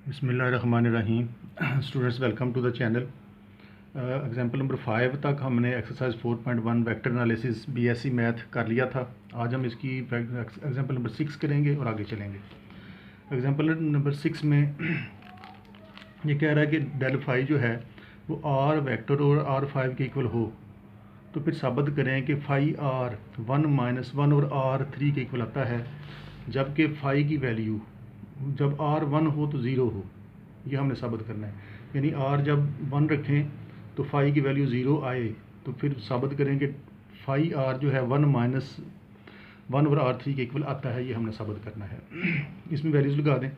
बिस्मिल्लाहिर्रहमानिर्रहीम। Students, welcome to the channel. Example number 5 तक हमने exercise 4.1 vector analysis BSc math कर लिया था। आज हम इसकी एग्जाम्पल नंबर 6 करेंगे और आगे चलेंगे। एग्जाम्पल नंबर 6 में ये कह रहा है कि डेल फाई जो है वो आर वेक्टर और आर 5 के इक्वल हो, तो फिर साबित करें कि फाई आर 1 - 1 और आर 3 के इक्वल आता है, जबकि फाई की वैल्यू जब आर 1 हो तो 0 हो। ये हमने साबित करना है, यानी आर जब 1 रखें तो फाई की वैल्यू 0 आए, तो फिर साबित करें कि फाई आर जो है 1 - 1 और आर 3 के इक्वल आता है। ये हमने साबित करना है। इसमें वैल्यूज़ लगा दें।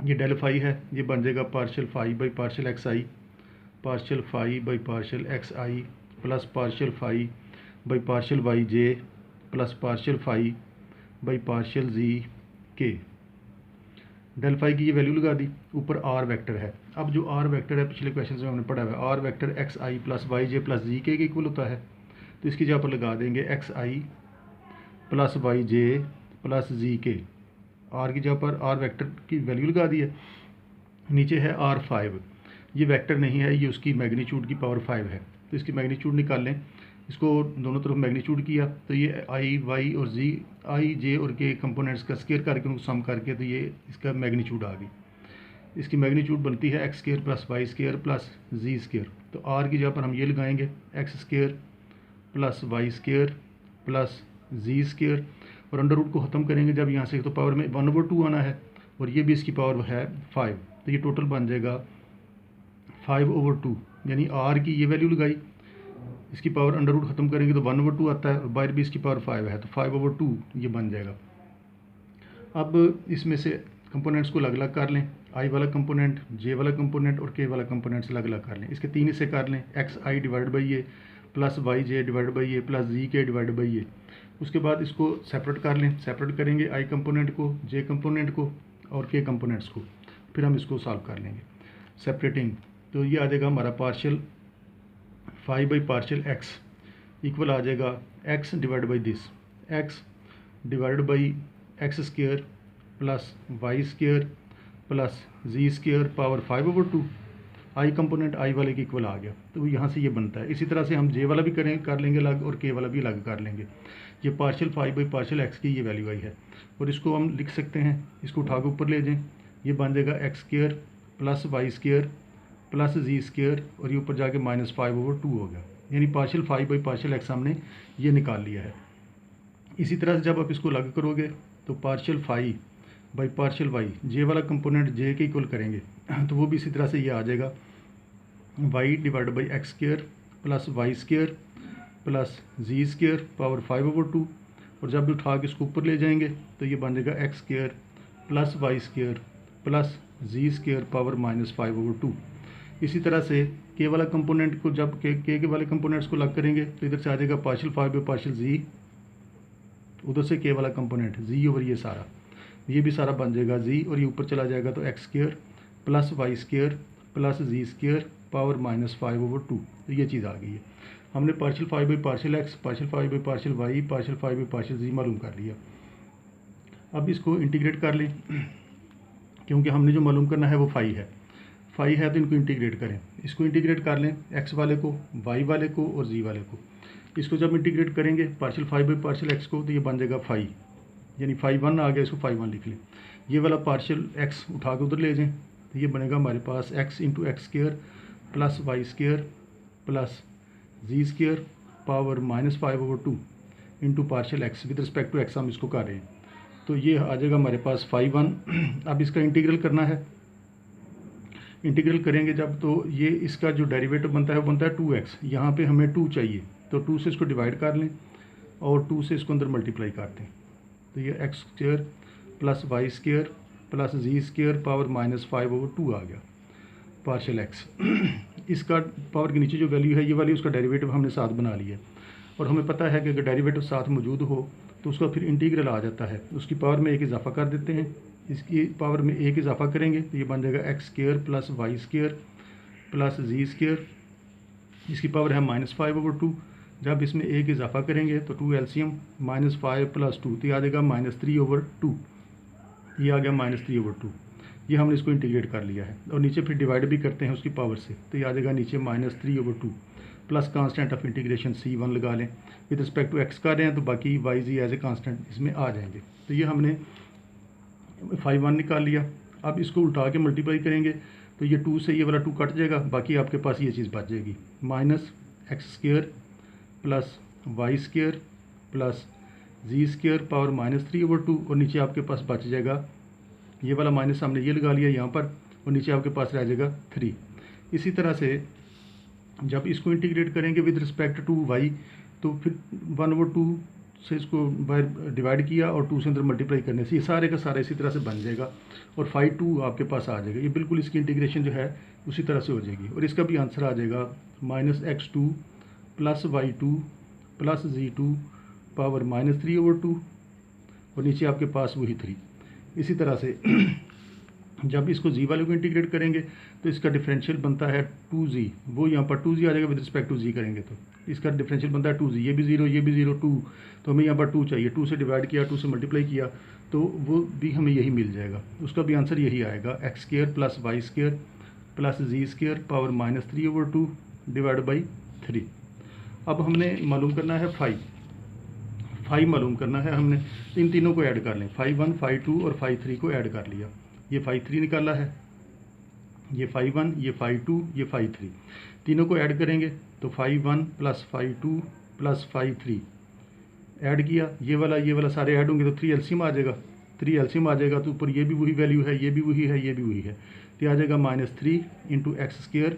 ये डेल फाई है, ये बन जाएगा partial phi by partial x i, partial phi by partial x i plus partial phi by partial y j plus partial phi by partial z k. Del phi की ये value लगा दी। ऊपर are vector है। अब जो are vector है पिछले question में हमने पढ़ा हुआ है, r vector x i plus y j plus z k equal होता है। तो इसकी जगह पर लगा देंगे x i plus y j plus z के। आर की जगह पर आर वेक्टर की वैल्यू लगा दी है। नीचे है आर 5, ये वेक्टर नहीं है, ये उसकी मैग्नीट्यूड की पावर 5 है। तो इसकी मैग्नीट्यूड निकाल लें। इसको दोनों तरफ मैग्नीट्यूड किया तो ये आई वाई और जी, आई जे और के कंपोनेंट्स का स्केयर करके उनको सम करके तो ये इसका मैग्नीट्यूड आ गई। इसकी मैग्नीट्यूड बनती है x square plus y square plus z square. तो आर की जगह पर हम ये लगाएंगे x square plus y square plus z square, और अंडर रूट को ख़त्म करेंगे जब यहाँ से, तो पावर में 1/2 आना है, और ये भी इसकी पावर है 5। तो ये टोटल बन जाएगा 5/2, यानी आर की ये वैल्यू लगाई, इसकी पावर अंडर रूट ख़त्म करेंगे तो 1/2 आता है, और बाहर भी इसकी पावर 5 है, तो 5/2 ये बन जाएगा। अब इसमें से कंपोनेंट्स को अलग अलग कर लें। आई वाला कंपोनेंट, जे वाला कंपोनेंट और के वाला कंपोनेंट्स अलग अलग कर लें। इसके 3 हिस्से कर लें, x i divide by a plus y j divide by a plus z k divide by ए। उसके बाद इसको सेपरेट कर लें। सेपरेट करेंगे आई कंपोनेंट को, जे कंपोनेंट को और के कंपोनेंट्स को। फिर हम इसको सॉल्व कर लेंगे सेपरेटिंग। तो ये आ जाएगा हमारा partial five by partial x equal आ जाएगा x divide by this, x divide by x square plus y square plus z square power 5/2। I component i वाले के इक्वल आ गया, तो यहाँ से ये बनता है। इसी तरह से हम जे वाला भी कर लेंगे अलग, और के वाला भी अलग कर लेंगे। ये partial five by partial x की ये वैल्यू आई है, और इसको हम लिख सकते हैं, इसको उठा के ऊपर ले जाएं, ये बन जाएगा x square plus y square plus z square, और ये ऊपर जाके -5/2 हो गया, यानी partial five by partial x हमने ये निकाल लिया है। इसी तरह से जब आप इसको अलग करोगे तो partial five by partial y, j वाला कंपोनेंट जे के इक्वल करेंगे तो वो भी इसी तरह से ये आ जाएगा y divide by x square plus y square plus z square power 5/2, और जब भी उठा के इसको ऊपर ले जाएंगे तो ये बन जाएगा x square plus y square plus z square power -5/2। इसी तरह से के वाला कंपोनेंट को जब के वाले कंपोनेंट्स को अलग करेंगे तो इधर से आ जाएगा पार्शियल फाइव बाई पार्शियल जी, उधर से के वाला कंपोनेंट जी ओवर ये सारा, ये भी सारा बन जाएगा जी, और ये ऊपर चला जाएगा तो x square plus y square plus z square power -5/2। तो ये चीज़ आ गई है। हमने partial five by partial x, partial five by partial y, partial five by partial z मालूम कर लिया। अब इसको इंटीग्रेट कर लें, क्योंकि हमने जो मालूम करना है वो फाई है। फाई है तो इनको इंटीग्रेट करें। इसको इंटीग्रेट कर लें, एक्स वाले को, वाई वाले को और जी वाले को। इसको जब इंटीग्रेट करेंगे partial five by partial x को, तो ये बन जाएगा फाई, यानी 5/1 आ गया, इसको 5/1 लिख लें। ये वाला पार्शियल एक्स उठा के उधर ले जाएं, तो ये बनेगा हमारे पास x into x square plus y square plus z square power -5/2 into partial x with respect to x हम इसको कर रहे हैं। तो ये आ जाएगा हमारे पास 5/1। अब इसका इंटीग्रल करना है। इंटीग्रल करेंगे जब, तो ये इसका जो डेरिवेटिव बनता है वो बनता है 2x। यहाँ पे हमें 2 चाहिए, तो 2 से इसको डिवाइड कर लें और 2 से इसको अंदर मल्टीप्लाई करते हैं। तो ये x square plus y square plus z square power -5/2 आ गया पार्शियल एक्स। इसका पावर के नीचे जो वैल्यू है, ये वाली उसका डेरिवेटिव हमने साथ बना लिया है, और हमें पता है कि अगर डेरिवेटिव साथ मौजूद हो तो उसका फिर इंटीग्रल आ जाता है। उसकी पावर में एक इजाफा कर देते हैं, इसकी पावर में एक इजाफा करेंगे तो ये बन जाएगा x square plus y square plus z square, इसकी पावर है -5/2। जब इसमें एक इजाफा करेंगे तो 2 एलसीएम -5 + 2, तो ये आ जाएगा -3/2। ये आ गया -3/2। ये हमने इसको इंटीग्रेट कर लिया है और नीचे फिर डिवाइड भी करते हैं उसकी पावर से, तो ये आ जाएगा नीचे -3/2 plus constant of integration C1 लगा लें, विद रिस्पेक्ट टू x कर रहे हैं तो बाकी y z as a constant इसमें आ जाएंगे। तो ये हमने 5/1 निकाल लिया। अब इसको उल्टा के मल्टीप्लाई करेंगे तो ये 2 से ये वाला 2 कट जाएगा, बाकी आपके पास ये चीज़ बच जाएगी -x² plus y² plus z² power -3/2 और नीचे आपके पास बच जाएगा ये वाला माइनस, हमने ये लगा लिया यहाँ पर और नीचे आपके पास रह जाएगा 3। इसी तरह से जब इसको इंटीग्रेट करेंगे विद रिस्पेक्ट टू y तो फिर 1/2 से इसको बाहर डिवाइड किया और 2 से अंदर मल्टीप्लाई करने से ये सारे का सारा इसी तरह से बन जाएगा और 5/2 आपके पास आ जाएगा। ये बिल्कुल इसकी इंटीग्रेशन जो है उसी तरह से हो जाएगी और इसका भी आंसर आ जाएगा -x2 plus y2 plus z2 power -3/2 और नीचे आपके पास वही 3। इसी तरह से जब इसको z वाले को इंटीग्रेट करेंगे तो इसका डिफरेंशियल बनता है 2z, वो यहाँ पर 2z आ जाएगा विद रिस्पेक्ट टू z करेंगे तो इसका डिफरेंशियल बनता है 2z, ये भी 0 ये भी 0 2, तो हमें यहाँ पर 2 चाहिए, 2 से डिवाइड किया 2 से मल्टीप्लाई किया तो वो भी हमें यही मिल जाएगा, उसका भी आंसर यही आएगा x² plus y² plus z² power -3/2 divide by 3। अब हमने मालूम करना है 5 मालूम करना है हमने, इन तीनों को ऐड कर लें, 5/1 5/2 और 5/3 को ऐड कर लिया, ये 5/3 निकाला है, ये 5/1 ये 5/2 ये 5/3, तीनों को ऐड करेंगे तो 5/1 प्लस 5/2 प्लस 5/3 ऐड किया, ये वाला सारे ऐड होंगे तो 3 एलसीएम आ जाएगा, 3 एलसीएम आ जाएगा तो ऊपर ये भी वही वैल्यू है, ये भी वही है, ये भी वही है, तो आ जाएगा -3 into x²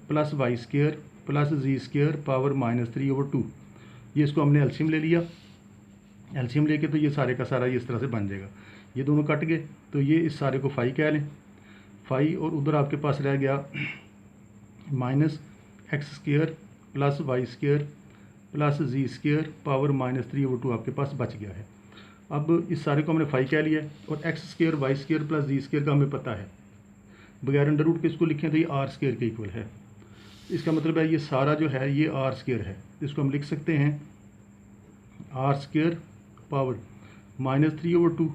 plus y² plus z² power -3/2। ये इसको हमने एलसीएम ले लिया, एलसीएम लेके तो ये सारे का सारा ये इस तरह से बन जाएगा, ये दोनों कट गए तो ये इस सारे को 5 कह लें, 5 और उधर आपके पास रह गया -x² plus y² plus z² power -3/2 आपके पास बच गया है। अब इस सारे को हमने 5 कह लिया और x² y² प्लस z² का हमें पता है, बगैर अंडर रूट के इसको लिखें तो ये r² के इक्वल है, इसका मतलब है ये सारा जो है ये r² है, इसको हम लिख सकते हैं r² पावर -3/2,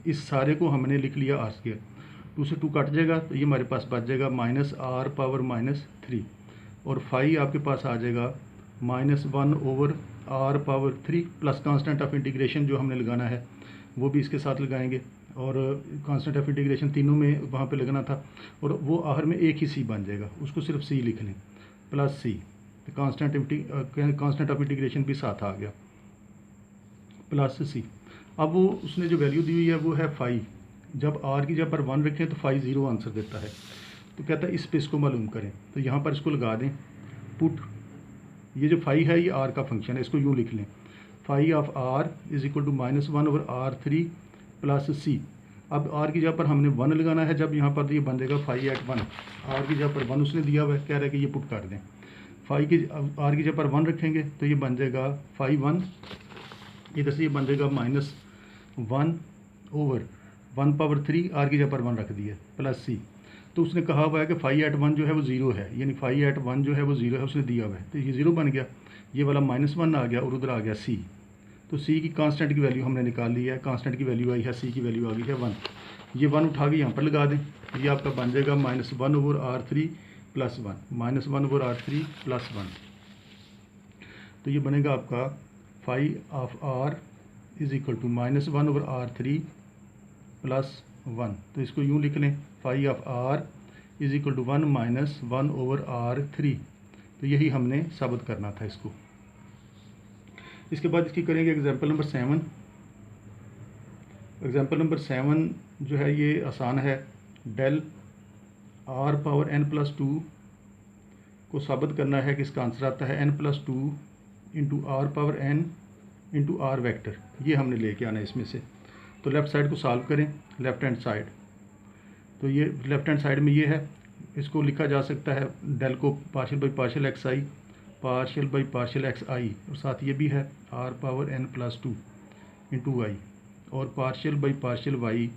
इस सारे को हमने लिख लिया r², 2 से 2 कट जाएगा तो ये हमारे पास बच जाएगा -r पावर -3 और 5 आपके पास आ जाएगा -1/r power 3 plus constant of integration जो हमने लगाना है वो भी इसके साथ लगाएंगे और कांस्टेंट ऑफ इंटीग्रेशन तीनों में वहाँ पे लगाना था और वो आखिर में एक ही c बन जाएगा, उसको सिर्फ c लिख लें प्लस c, तो कांस्टेंट ऑफ इंटीग्रेशन भी साथ आ गया प्लस c। अब वो उसने जो वैल्यू दी हुई है वो है 5, जब r की जगह पर 1 रखें तो 5 0 आंसर देता है, तो कहता है इस पे इसको मालूम करें, तो यहाँ पर इसको लगा दें पुट, ये जो 5 है ये r का फंक्शन है, इसको यूँ लिख लें 5 of r is equal to -1/r3 plus c। अब r की जगह पर हमने 1 लगाना है, जब यहाँ पर ये बन जाएगा 5/1, r की जगह पर 1 उसने दिया हुआ है, कह रहा है कि ये पुट कर दें, 5 की r की जगह पर 1 रखेंगे तो ये बन जाएगा 5/1, इधर से ये बन जाएगा -1/1/3, r की जगह पर 1 रख दिया प्लस c। तो उसने कहा हुआ है कि 5/1 जो है वो 0 है, यानी 5/1 जो है वो 0 है, उसने दिया हुआ है, तो ये 0 बन गया, ये वाला -1 आ गया और उधर आ गया c, तो c की कांस्टेंट की वैल्यू हमने निकाल ली है, कांस्टेंट की वैल्यू आई है, c की वैल्यू आ गई है 1, ये 1 उठा के यहाँ पर लगा दें, ये आपका बन जाएगा -1/r3 प्लस 1, -1/r3 प्लस 1, तो ये बनेगा आपका 5 of r is equal to -1/r3 plus 1, तो इसको यूँ लिख लें 5 of r is equal to 1 -1/r3, तो यही हमने साबित करना था इसको। इसके बाद इसकी करेंगे एग्जांपल नंबर 7। एग्जांपल नंबर 7 जो है ये आसान है, डेल r पावर n+2 को साबित करना है कि इसका आंसर आता है n+2 into r power n into r vector, ये हमने लेके आना है इसमें से। तो लेफ़्ट साइड को सॉल्व करें, लेफ़्ट हैंड साइड, तो ये लेफ़्ट हैंड साइड में ये है, इसको लिखा जा सकता है डेल को partial by partial xi, partial by partial xi, और साथ ये भी है r power n+2 into y, और partial by partial y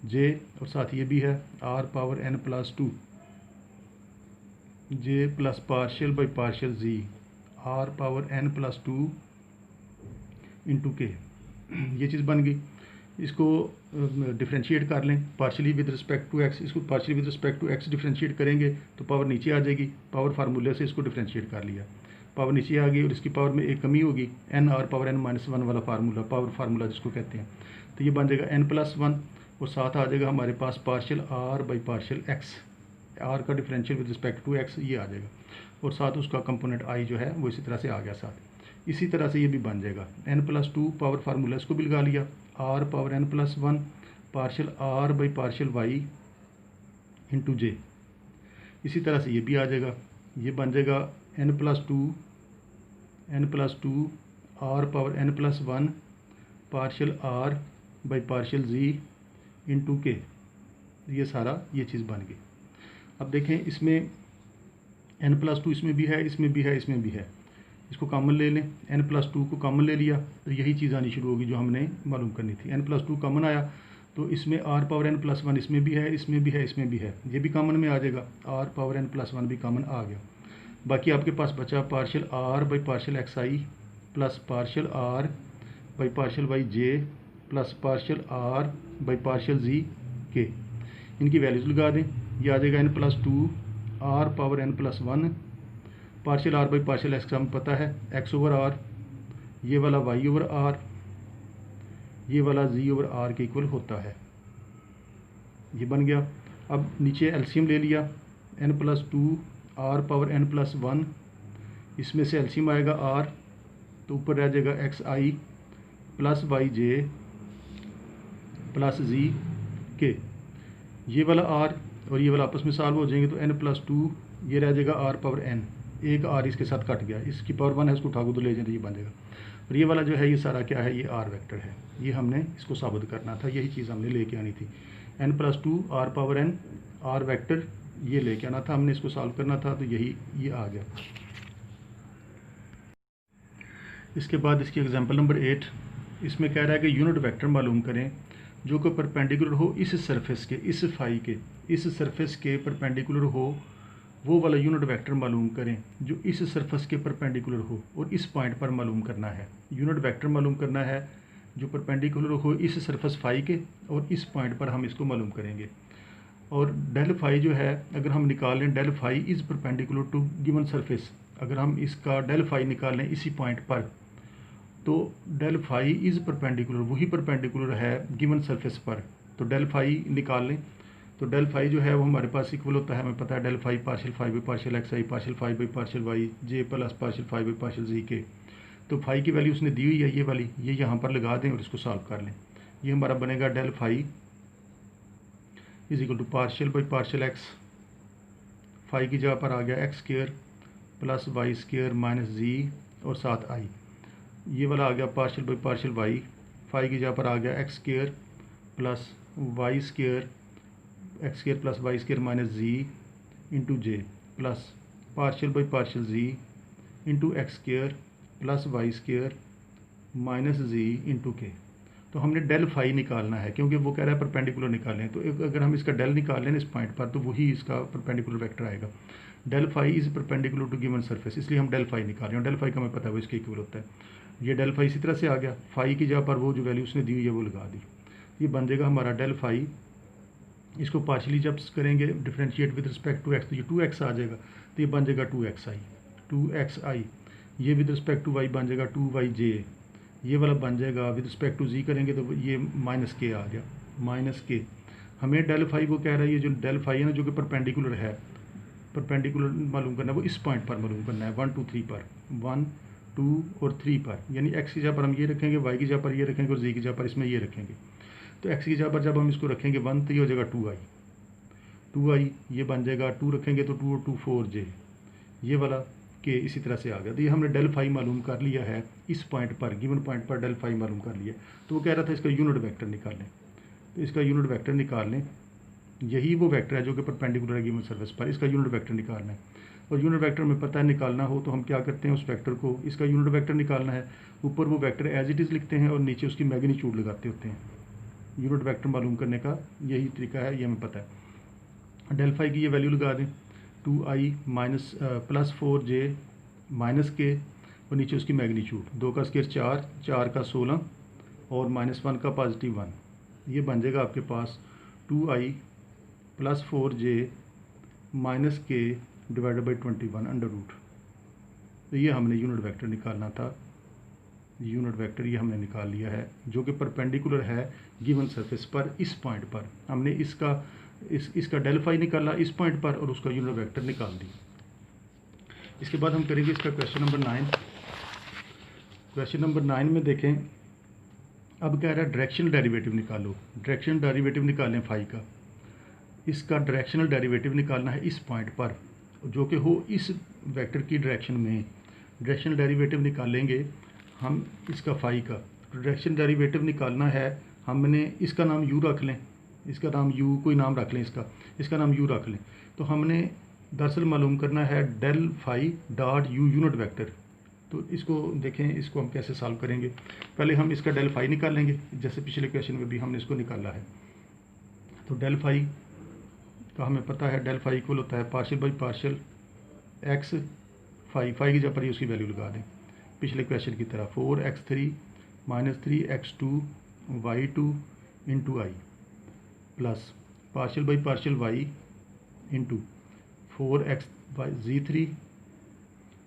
j, और साथ ये भी है r power n+2 j plus partial by partial z r power n+2 into k, ये चीज़ बन गई। इसको डिफरेंशिएट कर लें partially with respect to x, इसको partially with respect to x differentiate करेंगे तो पावर नीचे आ जाएगी, पावर फार्मूले से इसको डिफरेंशिएट कर लिया, पावर नीचे आ गई और इसकी पावर में एक कमी होगी, n r power n minus one वाला फार्मूला, पावर फार्मूला जिसको कहते हैं। तो ये बन जाएगा एन प्लस वन और साथ आ जाएगा हमारे पास partial r by partial x, r का differential with respect to x ये आ जाएगा और साथ उसका कंपोनेंट आई जो है वो इसी तरह से आ गया साथ। इसी तरह से ये भी बन जाएगा n plus two power formula इसको भी लगा लिया, r power n plus one partial r by partial y into j. इसी तरह से ये भी आ जाएगा, ये बन जाएगा n plus two r power n plus one partial r by partial z into k. ये सारा ये चीज़ बन गई। अब देखें इसमें एन प्लस टू इसमें भी है, इसमें भी है, इसमें भी है, इसको कॉमन ले लें, एन प्लस टू को कॉमन ले लिया तो यही चीज़ आनी शुरू होगी जो हमने मालूम करनी थी। एन प्लस टू कॉमन आया तो इसमें r power n plus one इसमें भी है, इसमें भी है, इसमें भी है, ये भी कॉमन में आ जाएगा, r power n plus one भी कॉमन आ गया। बाकी आपके पास बचा partial r by partial x i plus partial r by partial y j plus partial r by partial z k. इनकी वैल्यूज़ लगा दें, ये आ जाएगा n plus two r power n plus one partial r by partial x का हमें पता है एक्स ओवर आर, ये वाला वाई ओवर आर, ये वाला जी ओवर आर के इक्वल होता है, ये बन गया। अब नीचे एलसीएम ले लिया, n plus two r power n plus one, इसमें से एलसीएम आएगा आर तो ऊपर रह जाएगा x i plus y j plus z k, ये वाला आर और ये वाला आपस में सॉल्व हो जाएंगे तो एन प्लस टू ये रह जाएगा आर पावर एन, एक आर इसके साथ कट गया, इसकी पावर वन है उसको उठा को तो ले जाए तो ये बन जाएगा। और ये वाला जो है ये सारा क्या है, ये आर वेक्टर है, ये हमने इसको साबित करना था, यही चीज़ हमने लेके आनी थी। N plus two r power n r vector ये लेके आना था हमने, इसको सॉल्व करना था तो यही ये आ गया। इसके बाद इसकी एग्जांपल नंबर 8, इसमें कह रहा है कि यूनिट वेक्टर मालूम करें जो कि परपेंडिकुलर हो इस सरफेस के, इस फाई के, इस सरफेस के परपेंडिकुलर हो, वो वाला यूनिट वेक्टर मालूम करें जो इस सरफेस के परपेंडिकुलर हो और इस पॉइंट पर मालूम करना है। यूनिट वेक्टर मालूम करना है जो परपेंडिकुलर हो इस सरफेस फाई के और इस पॉइंट पर हम इसको मालूम करेंगे। और डेल फाई जो है अगर हम निकाल लें del phi is perpendicular to given surface, अगर हम इसका डेल फाई निकाल लें इसी पॉइंट पर तो डेल फाई इज़ परपेंडिकुलर, वही परपेंडिकुलर है गिवन सरफेस पर, तो डेल फाई निकाल लें तो डेल फाई जो है वो हमारे पास इक्वल होता है, हमें पता है del phi partial phi by partial x i partial phi by partial y j plus partial phi by partial z k. तो फाई की वैल्यू उसने दी हुई है ये वाली, ये यहाँ पर लगा दें और इसको सॉल्व कर लें। ये हमारा बनेगा del phi is equal to partial by partial x, phi की जगह पर आ गया x square plus y square minus z और साथ आई, ये वाला आ गया partial by partial y, phi की जगह पर आ गया x square plus y square x square plus y square minus z into j plus partial by partial z into x square plus y square minus z into के। तो हमने del phi निकालना है क्योंकि वो कह रहा है परपेंडिकुलर निकालें, तो अगर हम इसका डेल निकाल लें इस पॉइंट पर तो वही इसका परपेंडिकुलर वेक्टर आएगा। Del phi is perpendicular to given surface, इसलिए हम डेल फाई निकाल रहे हैं, डेल फाई का हमें पता है वो इसके इक्वल होता है। ये डेल फाई इसी तरह से आ गया, फाई की जगह पर वो जो वैल्यू उसने दी हुई है वो लगा दी, ये बन जाएगा हमारा डेल फाई। इसको पार्शली जब करेंगे differentiate with respect to x तो ये 2x आ जाएगा, तो ये बन जाएगा 2xi, ये विद रिस्पेक्ट टू y बन जाएगा 2yj, ये वाला बन जाएगा विद रिस्पेक्ट टू z करेंगे तो ये माइनस के आ गया, माइनस के। हमें डेल फाई को कह रहा है ये जो डेल फाई है ना जो कि परपेंडिकुलर है, परपेंडिकुलर मालूम करना है वो इस पॉइंट पर मालूम करना है 1 2 3 पर, 1 2 और 3 पर, यानी x की जगह पर हम ये रखेंगे, y की जगह पर ये रखेंगे और z की जगह पर इसमें ये रखेंगे। तो x की जगह पर जब हम इसको रखेंगे 1 तो ये हो जाएगा 2i, ये बन जाएगा 2 रखेंगे तो 2 और 2 4j, ये वाला के इसी तरह से आ गया। तो ये हमने डेल फाई मालूम कर लिया है इस पॉइंट पर, गिवन पॉइंट पर डेल फाई मालूम कर लिया। तो वो कह रहा था इसका यूनिट वेक्टर निकाल लें, तो इसका यूनिट वेक्टर निकाल लें, यही वो वेक्टर है जो कि परपेंडिकुलर है गिवन सरफेस पर, इसका यूनिट वेक्टर निकालना है। और यूनिट वेक्टर में पता है निकालना हो तो हम क्या करते हैं, उस वेक्टर को, इसका यूनिट वेक्टर निकालना है, ऊपर वो वेक्टर एज इट इज़ लिखते हैं और नीचे उसकी मैग्नीट्यूड लगाते होते हैं। यूनिट वेक्टर मालूम करने का यही तरीका है, ये हमें पता है। डेल फाई की ये वैल्यू लगा दें 2i minus plus 4j minus के और नीचे उसकी मैग्नीट्यूड, 2 का स्क्वायर 4, 4 का 16 और -1 का +1, ये बन जाएगा आपके पास 2i plus 4j minus k divided by 21 under root. तो ये हमने यूनिट वेक्टर निकालना था, यूनिट वेक्टर ये हमने निकाल लिया है जो कि परपेंडिकुलर है गिवन सरफेस पर। इस पॉइंट पर हमने इसका डेल फाई निकाला इस पॉइंट पर और उसका यूनिट वेक्टर निकाल दिया। इसके बाद हम करेंगे इसका क्वेश्चन नंबर 9। क्वेश्चन नंबर 9 में देखें, अब कह रहा है डायरेक्शनल डेरिवेटिव निकालो। डायरेक्शनल डेरिवेटिव निकालें फाई का, इसका डायरेक्शनल डेरिवेटिव निकालना है इस पॉइंट पर जो कि हो इस वेक्टर की डायरेक्शन में। डायरेक्शनल डेरिवेटिव निकालेंगे हम इसका फाई का। डायरेक्शनल डेरिवेटिव निकालना है, हमने इसका नाम यू रख लें, इसका नाम यू कोई नाम रख लें, इसका नाम यू रख लें। तो हमने दरअसल मालूम करना है del phi dot u unit vector. तो इसको देखें, इसको हम कैसे सॉल्व करेंगे। पहले हम इसका डेल फाई निकालेंगे जैसे पिछले क्वेश्चन में भी हमने इसको निकाला है। तो डेल फाई का हमें पता है, डेल फाई इक्वल होता है partial by partial x phi की जगह पर ही उसकी वैल्यू लगा दें पिछले क्वेश्चन की तरह। 4x3 minus 3x2 y2 into I plus partial by partial y into 4x3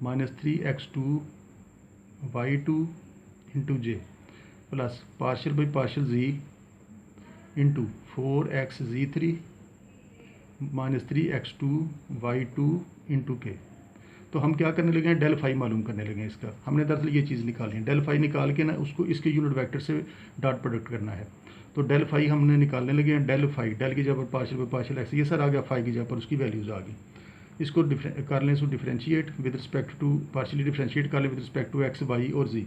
minus 3x2 y2 into j plus partial by partial z into 4x3 minus 3x2 y2 into के। तो हम क्या करने लगे हैं, डेल फाई मालूम करने लगे हैं इसका। हमने दरअसल ये चीज़ निकाली है, डेल फाई निकाल के ना उसको इसके यूनिट वेक्टर से डॉट प्रोडक्ट करना है। तो डेल फाई हमने निकालने लगे हैं, डेल फाई डेल की जगह पर पार्शियल बाई पार्शियल एक्स, ये सर आ गया, फाई की जगह पर उसकी वैल्यूज़ आ गई। इसको कर लें, इसको differentiate with respect to, partially differentiate कर लें with respect to x y और जी।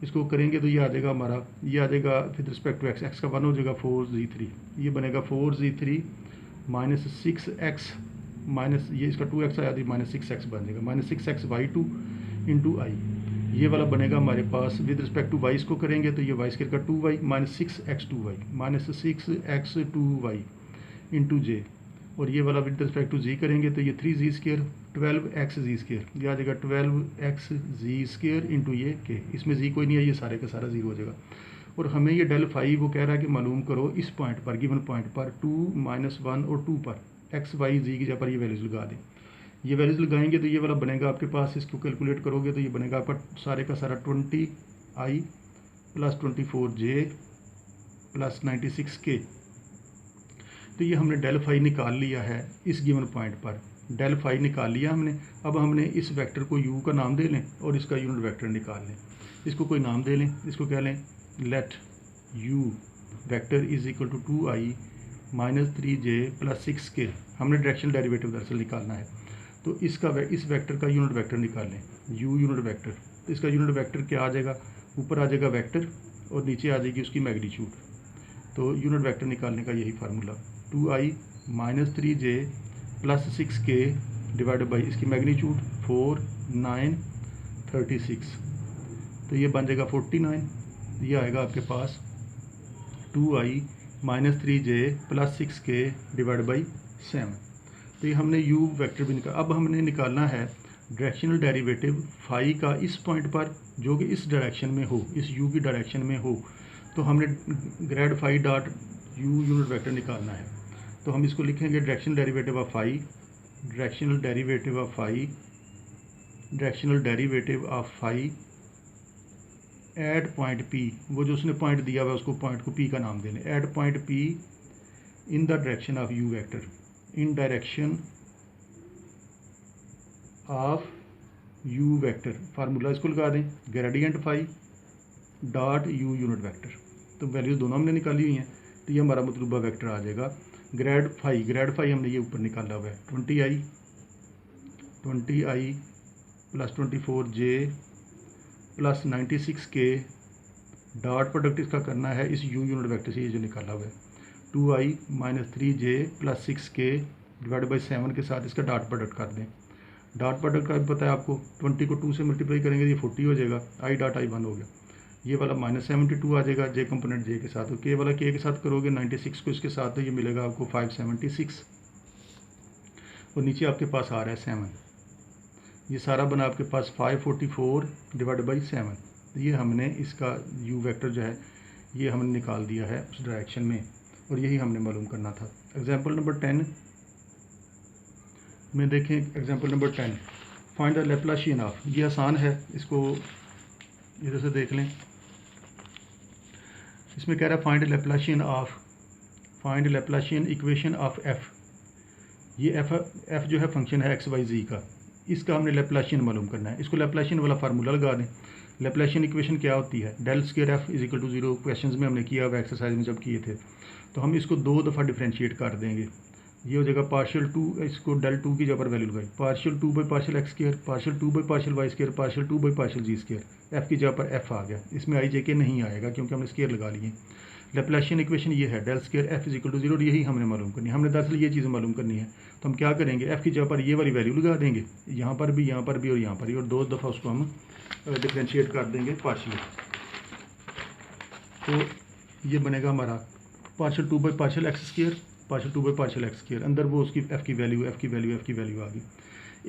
इसको करेंगे तो ये आ जाएगा हमारा, ये आ जाएगा with respect to x, x का 1 हो जाएगा 4z3, ये बनेगा 4z3 माइनस 6x माइनस ये इसका 2x आया तो माइनस 6x बन जाएगा, माइनस 6x y2 इंटू आई। ये वाला बनेगा हमारे पास विद रिस्पेक्ट टू y इसको करेंगे तो ये y स्क्वायर का 2y minus 6x2y minus 6x2y into जे। और ये वाला विद रिस्पेक्ट टू z करेंगे तो ये 3z स्क्वायर 12xz स्क्वायर, ये आ जाएगा 12xz स्क्वायर इंटू ये के। इसमें z कोई नहीं है, ये सारे का सारा 0 हो जाएगा। और हमें ये डेल फाई वो कह रहा है कि मालूम करो इस पॉइंट पर, गिवन पॉइंट पर 2 माइनस 1 और 2 पर एक्स वाई जी की जगह पर ये वैल्यूज़ लगा दें। ये वैल्यूज़ लगाएंगे तो ये वाला बनेगा आपके पास, इसको कैलकुलेट करोगे तो ये बनेगा आपका सारे का सारा 20i plus 24j plus 96k। तो ये हमने डेल फाई निकाल लिया है इस गिवन पॉइंट पर, डेल फाई निकाल लिया हमने। अब हमने इस वेक्टर को u का नाम दे लें और इसका यूनिट वेक्टर निकाल लें। इसको कोई नाम दे लें, इसको कह लें let u vector is equal to 2i minus 3j plus 6k। हमने डायरेक्शनल डेरिवेटिव दरअसल निकालना है। तो इस वेक्टर का यूनिट वेक्टर निकालें, u यूनिट वेक्टर। तो इसका यूनिट वेक्टर क्या आ जाएगा, ऊपर आ जाएगा वेक्टर और नीचे आ जाएगी उसकी मैग्नीट्यूड। तो यूनिट वेक्टर निकालने का यही formula, 2i minus 3j plus 6k divided by इसकी मैग्नीट्यूड 4 9 36। तो ये बन जाएगा 49। ये आएगा आपके पास 2i minus 3j plus 6k divide by 7। तो ये हमने u वेक्टर भी निकाला। अब हमने निकालना है डायरेक्शनल डेरिवेटिव फाई का इस पॉइंट पर जो कि इस डायरेक्शन में हो, इस u की डायरेक्शन में हो। तो हमने grad phi dot u unit vector निकालना है। तो हम इसको लिखेंगे directional derivative of phi, directional derivative of phi, directional derivative of phi at point P, वो जो उसने पॉइंट दिया हुआ है उसको पॉइंट को P का नाम देने। At point P in the direction of u vector, in direction of u vector. Formula इसको लगा दें, gradient phi dot u unit vector. तो वैल्यूज दोनों हमने निकाली हुई हैं। तो ये हमारा मतलूबा वेक्टर आ जाएगा ग्रेड फाई हमने ये ऊपर निकाला हुआ है 20i plus 24j plus 96k dot product इसका करना है इस u यूनिट वेक्टर से, ये जो निकाला हुआ है 2i minus 3j plus 6k divide by 7 के साथ इसका डॉट प्रोडक्ट कर दें। डॉट प्रोडक्ट का भी पता है आपको, 20 को 2 से मल्टीप्लाई करेंगे ये 40 हो जाएगा, i डॉट i 1 हो गया। ये वाला माइनस 72 आ जाएगा j कंपोनेंट j के साथ, और k वाला k के साथ करोगे 96 को इसके साथ, तो ये मिलेगा आपको 576। और नीचे आपके पास आ रहा है 7, ये सारा बना आपके पास 544 डिवाइड बाई 7। ये हमने इसका u वेक्टर जो है ये हमने निकाल दिया है उस डायरेक्शन में, और यही हमने मालूम करना था। एग्जाम्पल नंबर 10 में देखें, example number 10 find the Laplacian of. ये आसान है, इसको इधर से देख लें। इसमें कह रहा है find Laplacian equation of F. ये एफ जो है फंक्शन है एक्स वाई जी का, इसका हमने लैप्लाशियन मालूम करना है। इसको लैप्लाशियन वाला फार्मूला लगा दें। लैप्लाशियन इक्वेशन क्या होती है, del square F is equal to 0। Questions में हमने किया हुआ, एक्सरसाइज में जब किए थे, तो हम इसको 2 दफ़ा डिफ्रेंशिएट कर देंगे। ये हो जाएगा पार्शियल 2, इसको डेल 2 की जगह पर वैल्यू लगाई, partial 2 by partial x square, partial 2 by partial y square, partial 2 by partial z square. F की जगह पर एफ आ गया, इसमें आई जे के नहीं आएगा क्योंकि हमने स्क्वायर लगा लिए। लैप्लाशियन इक्वेशन ये है, del square F is equal to 0, यही हमने मालूम करनी है। हमने दरअसल ये चीज़ मालूम करनी है, तो हम क्या करेंगे, एफ की जगह पर ये वाली वैल्यू लगा देंगे, यहाँ पर भी और यहाँ पर भी, और 2 दफ़ा उसको हम डिफ्रेंशिएट कर देंगे पार्शियल। तो ये बनेगा हमारा partial 2 by partial x square, partial 2 by partial x square, अंदर वो उसकी एफ की वैल्यू आ गई।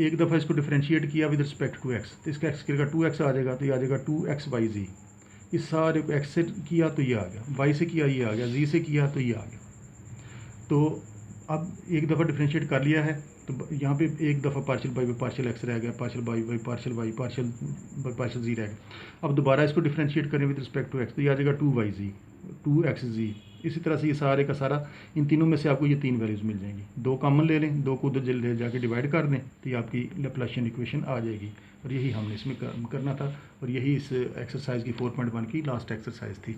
एक दफ़ा इसको डिफ्रेंशिएट किया विद रिस्पेक्ट टू एक्स, तो इसका एक्स स्क्वायर का 2x आ जाएगा, तो ये आ जाएगा 2x बाई जी। इस सारे को एक्स से किया तो ये आ गया, वाई से किया ये आ गया, जी से किया तो ये आ गया। तो अब एक दफ़ा डिफ्रेंशिएट कर लिया है, तो यहाँ पे एक दफ़ा पार्शियल बाई पार्शियल एक्स रह गया, partial by partial y, partial by partial z रह गया। अब दोबारा इसको डिफ्रेंशिएट करें विद रिस्पेक्ट टू एक्स, तो ये आ जाएगा 2y/z, 2xz। इसी तरह से ये सारे का सारा, इन तीनों में से आपको ये 3 वैल्यूज़ मिल जाएंगी। 2 कॉमन ले लें, 2 को उधर ले जाके डिवाइड कर दें, तो ये आपकी लैप्लाशियन इक्वेशन आ जाएगी। और यही हमने इसमें करना था, और यही इस एक्सरसाइज की 4.1 की लास्ट एक्सरसाइज थी।